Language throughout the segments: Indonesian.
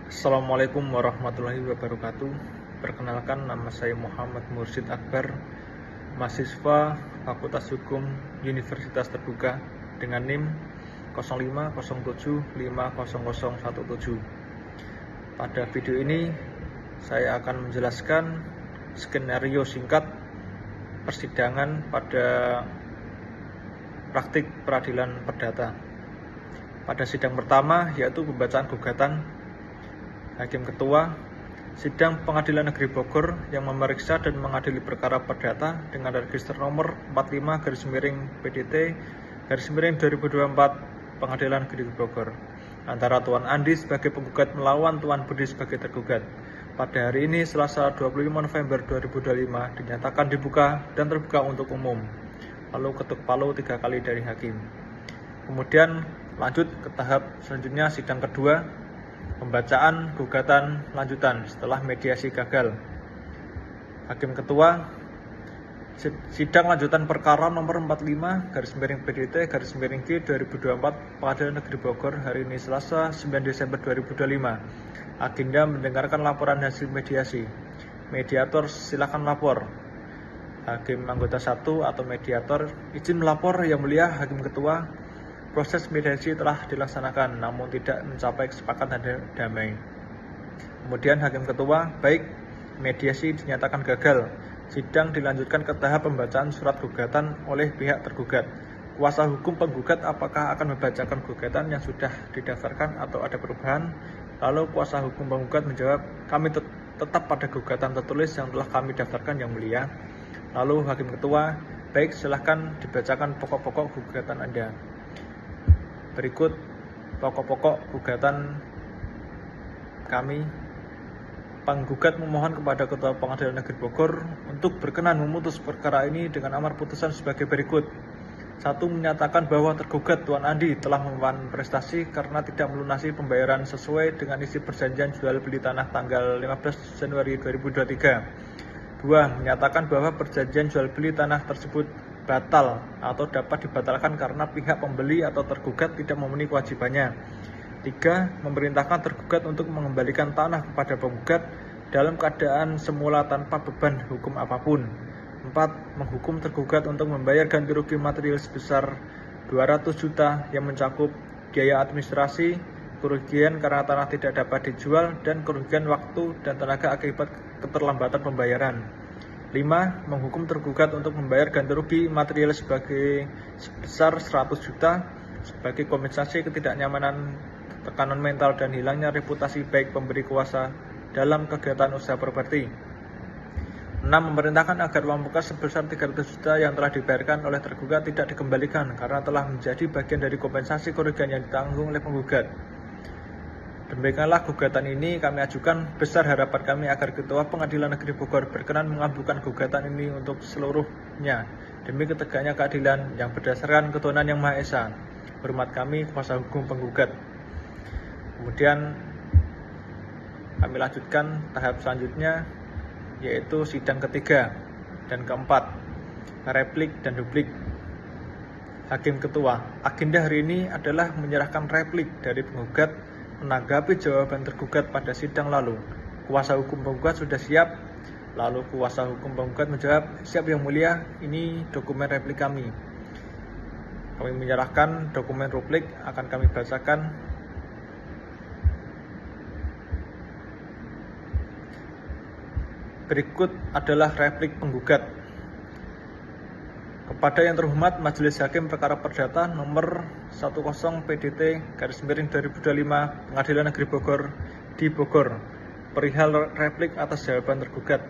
Assalamualaikum warahmatullahi wabarakatuh. Perkenalkan, nama saya Muhammad Mursid Akbar, mahasiswa Fakultas Hukum Universitas Terbuka dengan NIM 0507500017. Pada video ini saya akan menjelaskan skenario singkat persidangan pada praktik peradilan perdata. Pada sidang pertama, yaitu pembacaan gugatan, Hakim Ketua Sidang Pengadilan Negeri Bogor yang memeriksa dan mengadili perkara perdata dengan register nomor 45-PDT-2024 Pengadilan Negeri Bogor antara Tuan Andi sebagai penggugat melawan Tuan Budi sebagai tergugat. Pada hari ini, Selasa 25 November 2025, dinyatakan dibuka dan terbuka untuk umum. Lalu ketuk palu 3 kali dari hakim. Kemudian lanjut ke tahap selanjutnya, sidang kedua, pembacaan gugatan lanjutan setelah mediasi gagal. Hakim Ketua Sidang lanjutan perkara nomor 45-PDT-G-2024 Pengadilan Negeri Bogor hari ini Selasa 9 Desember 2025. Agenda mendengarkan laporan hasil mediasi. Mediator silakan lapor. Hakim anggota 1 atau mediator izin melapor. Yang mulia Hakim Ketua, proses mediasi telah dilaksanakan namun tidak mencapai kesepakatan damai. Kemudian Hakim Ketua, baik, mediasi dinyatakan gagal. Sidang dilanjutkan ke tahap pembacaan surat gugatan oleh pihak tergugat. Kuasa hukum penggugat apakah akan membacakan gugatan yang sudah didaftarkan atau ada perubahan? Lalu kuasa hukum penggugat menjawab, kami tetap pada gugatan tertulis yang telah kami daftarkan, yang mulia. Lalu Hakim Ketua, baik, silahkan dibacakan pokok-pokok gugatan Anda. Berikut pokok-pokok gugatan kami. Penggugat memohon kepada Ketua Pengadilan Negeri Bogor untuk berkenan memutus perkara ini dengan amar putusan sebagai berikut. 1. Menyatakan bahwa tergugat Tuan Andi telah memenuhi prestasi karena tidak melunasi pembayaran sesuai dengan isi perjanjian jual beli tanah tanggal 15 Januari 2023. 2. Menyatakan bahwa perjanjian jual beli tanah tersebut batal atau dapat dibatalkan karena pihak pembeli atau tergugat tidak memenuhi kewajibannya. 3. Memerintahkan tergugat untuk mengembalikan tanah kepada penggugat dalam keadaan semula tanpa beban hukum apapun. 4. Menghukum tergugat untuk membayar ganti rugi material sebesar 200 juta yang mencakup biaya administrasi, kerugian karena tanah tidak dapat dijual, dan kerugian waktu dan tenaga akibat keterlambatan pembayaran. 5. Menghukum tergugat untuk membayar ganti rugi material sebesar 100 juta sebagai kompensasi ketidaknyamanan, tekanan mental, dan hilangnya reputasi baik pemberi kuasa dalam kegiatan usaha properti. 6. Memerintahkan agar uang muka sebesar 300 juta yang telah dibayarkan oleh tergugat tidak dikembalikan karena telah menjadi bagian dari kompensasi kerugian yang ditanggung oleh penggugat. Demikianlah gugatan ini kami ajukan. Besar harapan kami agar Ketua Pengadilan Negeri Bogor berkenan mengabulkan gugatan ini untuk seluruhnya demi tegaknya keadilan yang berdasarkan ketuhanan Yang Maha Esa. Hormat kami, kuasa hukum penggugat. Kemudian kami lanjutkan tahap selanjutnya, yaitu sidang ketiga dan keempat, replik dan duplik. Hakim Ketua, agenda hari ini adalah menyerahkan replik dari penggugat menanggapi jawaban tergugat pada sidang lalu. Kuasa hukum penggugat sudah siap. Lalu kuasa hukum penggugat menjawab, siap yang mulia, ini dokumen replik kami. Kami menyerahkan dokumen replik, akan kami bacakan. Berikut adalah replik penggugat. Kepada yang terhormat Majelis Hakim Perkara Perdata nomor 10-PDT-2025 Pengadilan Negeri Bogor di Bogor, perihal replik atas jawaban tergugat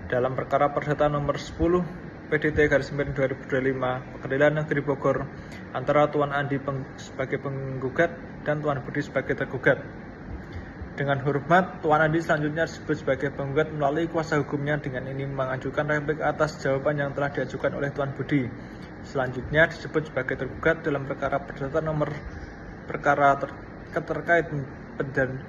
dalam perkara perdata nomor 10 PDT-2025 Pengadilan Negeri Bogor antara Tuan Andi sebagai penggugat dan Tuan Budi sebagai tergugat. Dengan hormat, Tuan Andi selanjutnya disebut sebagai penggugat melalui kuasa hukumnya dengan ini mengajukan replik atas jawaban yang telah diajukan oleh Tuan Budi. Selanjutnya disebut sebagai tergugat dalam perkara perdata nomor perkara terkait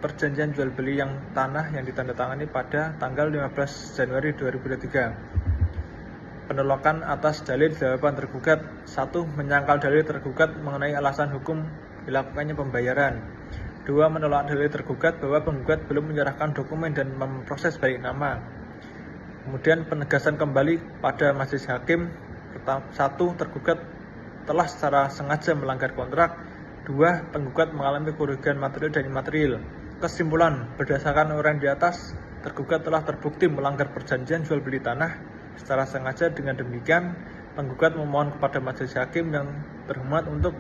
perjanjian jual beli yang tanah yang ditandatangani pada tanggal 15 Januari 2023. Penolakan atas dalil jawaban tergugat. 1. Menyangkal dalil tergugat mengenai alasan hukum dilakukannya pembayaran. 2. Menolak dalil tergugat bahwa penggugat belum menyerahkan dokumen dan memproses balik nama. Kemudian penegasan kembali pada majelis hakim. 1. Tergugat telah secara sengaja melanggar kontrak. 2. Penggugat mengalami kerugian material dan imaterial. Kesimpulan, berdasarkan uraian di atas, tergugat telah terbukti melanggar perjanjian jual beli tanah secara sengaja. Dengan demikian, penggugat memohon kepada majelis hakim yang terhormat untuk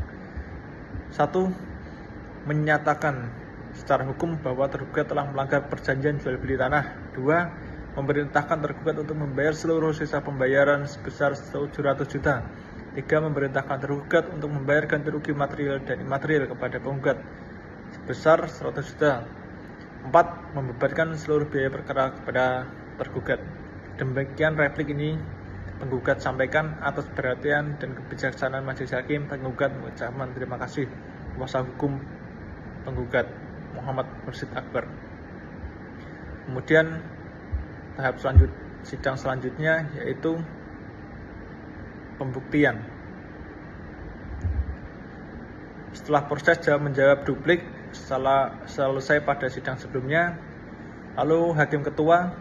1. Menyatakan secara hukum bahwa tergugat telah melanggar perjanjian jual beli tanah. 2. Memerintahkan tergugat untuk membayar seluruh sisa pembayaran sebesar 700 juta. 3. Memerintahkan tergugat untuk membayar ganti rugi material dan imaterial kepada penggugat sebesar 100 juta. 4. Membebankan seluruh biaya perkara kepada tergugat. Demikian replik ini penggugat sampaikan. Atas perhatian dan kebijaksanaan majelis hakim, penggugat mengucapkan terima kasih. Kuasa hukum penggugat Muhammad Mursyid Akbar. Kemudian tahap sidang selanjutnya yaitu pembuktian. Setelah proses jawab menjawab duplik selesai pada sidang sebelumnya, lalu hakim ketua,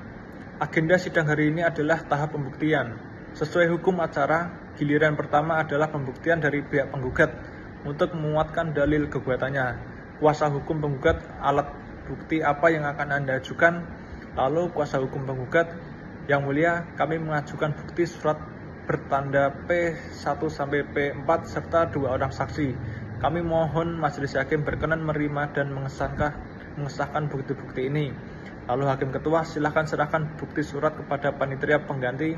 agenda sidang hari ini adalah tahap pembuktian. Sesuai hukum acara, giliran pertama adalah pembuktian dari pihak penggugat untuk menguatkan dalil gugatannya. Kuasa hukum penggugat, alat bukti apa yang akan Anda ajukan? Lalu kuasa hukum penggugat, yang mulia, kami mengajukan bukti surat bertanda P1 sampai P4 serta 2 orang saksi. Kami mohon majelis hakim berkenan menerima dan mengesahkan bukti-bukti ini. Lalu hakim ketua, silakan serahkan bukti surat kepada panitia pengganti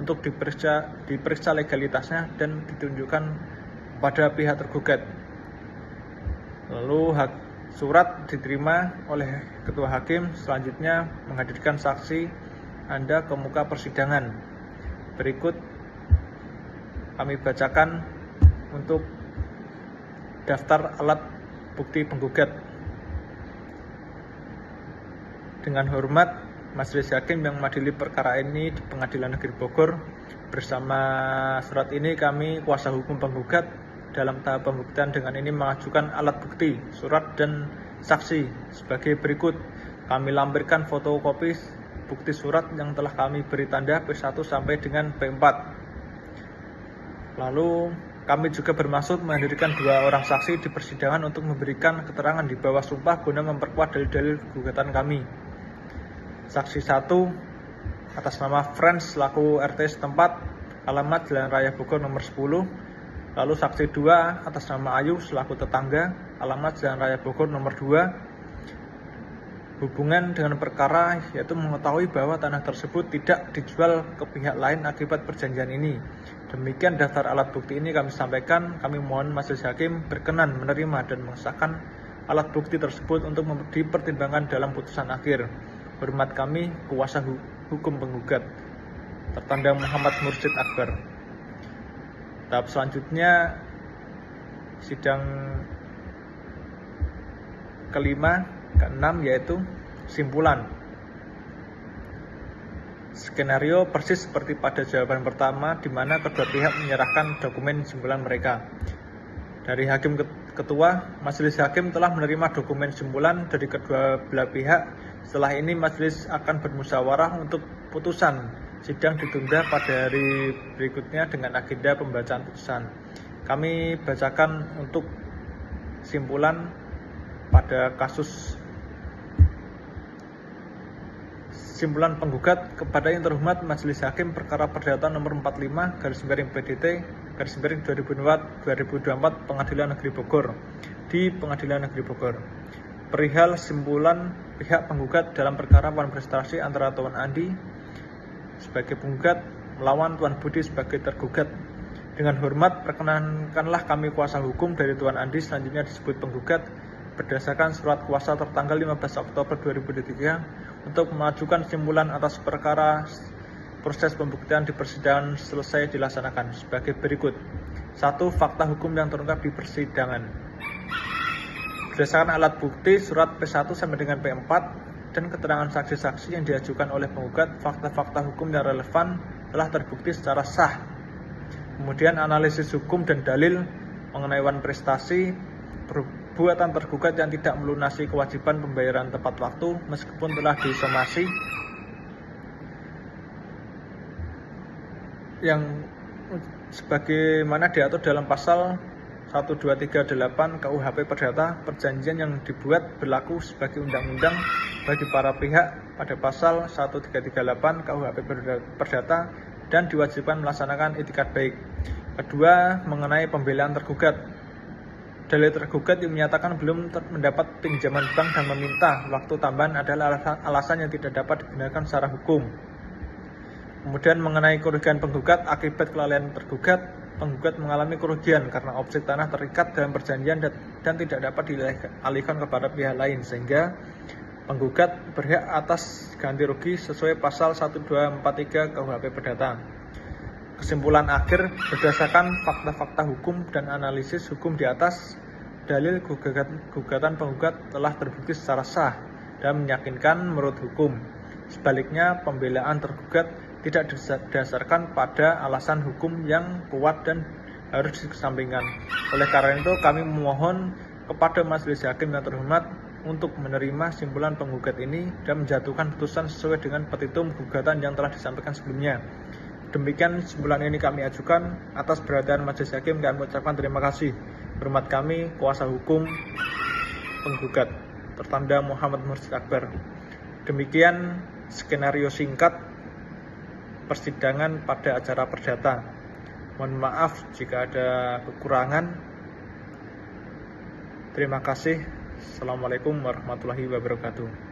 untuk diperiksa legalitasnya dan ditunjukkan pada pihak tergugat. Lalu surat diterima oleh ketua hakim, selanjutnya menghadirkan saksi Anda ke muka persidangan. Berikut kami bacakan untuk daftar alat bukti penggugat. Dengan hormat, majelis hakim yang mengadili perkara ini di Pengadilan Negeri Bogor, bersama surat ini kami kuasa hukum penggugat dalam tahap pembuktian dengan ini mengajukan alat bukti, surat dan saksi sebagai berikut. Kami lampirkan fotokopi bukti surat yang telah kami beri tanda P1 sampai dengan P4. Lalu kami juga bermaksud menghadirkan 2 orang saksi di persidangan untuk memberikan keterangan di bawah sumpah guna memperkuat dalil-dalil gugatan kami. Saksi 1 atas nama Friends selaku RT setempat, alamat Jalan Raya Bogor nomor 10. Lalu saksi 2 atas nama Ayu selaku tetangga, alamat Jalan Raya Bogor nomor 2. Hubungan dengan perkara yaitu mengetahui bahwa tanah tersebut tidak dijual ke pihak lain akibat perjanjian ini. Demikian daftar alat bukti ini kami sampaikan. Kami mohon majelis hakim berkenan menerima dan mengesahkan alat bukti tersebut untuk dipertimbangkan dalam putusan akhir. Hormat kami, kuasa hukum penggugat. Tertanda Muhammad Mursyid Akbar. Tahap selanjutnya sidang ke-6 yaitu simpulan. Skenario persis seperti pada jawaban pertama di mana kedua pihak menyerahkan dokumen simpulan mereka. Dari hakim ketua, majelis hakim telah menerima dokumen simpulan dari kedua belah pihak. Setelah ini majelis akan bermusyawarah untuk putusan. Sidang ditunda pada hari berikutnya dengan agenda pembacaan putusan. Kami bacakan untuk simpulan pada kasus simpulan penggugat kepada yang terhormat Majelis Hakim Perkara Perdata nomor 45/PDT/2024 Pengadilan Negeri Bogor di Pengadilan Negeri Bogor. Perihal simpulan pihak penggugat dalam perkara Wan Prestasi antara Tuan Andi sebagai penggugat melawan Tuan Budi sebagai tergugat. Dengan hormat, perkenankanlah kami kuasa hukum dari Tuan Andi selanjutnya disebut penggugat berdasarkan surat kuasa tertanggal 15 Oktober 2023 untuk mengajukan simpulan atas perkara proses pembuktian di persidangan selesai dilaksanakan sebagai berikut. 1. Fakta hukum yang terungkap di persidangan. Berdasarkan alat bukti surat P1 sampai dengan P4 dan keterangan saksi-saksi yang diajukan oleh penggugat, fakta-fakta hukum yang relevan telah terbukti secara sah. Kemudian analisis hukum dan dalil mengenai Wan Prestasi perbuatan tergugat yang tidak melunasi kewajiban pembayaran tepat waktu meskipun telah disomasi yang sebagaimana diatur dalam pasal 1238 KUHP Perdata. Perjanjian yang dibuat berlaku sebagai undang-undang bagi para pihak pada pasal 1338 KUHP Perdata dan diwajibkan melaksanakan itikat baik. Kedua, mengenai pembelaan tergugat. Dalil tergugat yang menyatakan belum mendapat pinjaman bank dan meminta waktu tambahan adalah alasan yang tidak dapat digunakan secara hukum. Kemudian mengenai kerugian penggugat akibat kelalaian tergugat, penggugat mengalami kerugian karena objek tanah terikat dalam perjanjian dan tidak dapat dialihkan kepada pihak lain, sehingga penggugat berhak atas ganti rugi sesuai pasal 1243 KUHP Perdata. Kesimpulan akhir, berdasarkan fakta-fakta hukum dan analisis hukum di atas, dalil gugatan penggugat telah terbukti secara sah dan meyakinkan menurut hukum. Sebaliknya, pembelaan tergugat tidak didasarkan pada alasan hukum yang kuat dan harus dikesampingkan. Oleh karena itu, kami memohon kepada Majelis Hakim yang terhormat untuk menerima simpulan penggugat ini dan menjatuhkan putusan sesuai dengan petitum gugatan yang telah disampaikan sebelumnya. Demikian simpulan ini kami ajukan. Atas perhatian Majelis Hakim, kami ucapkan terima kasih. Hormat kami, kuasa hukum penggugat. Tertanda Muhammad Mursyid Akbar. Demikian skenario singkat persidangan pada acara perdata. Mohon maaf jika ada kekurangan. Terima kasih. Assalamualaikum warahmatullahi wabarakatuh.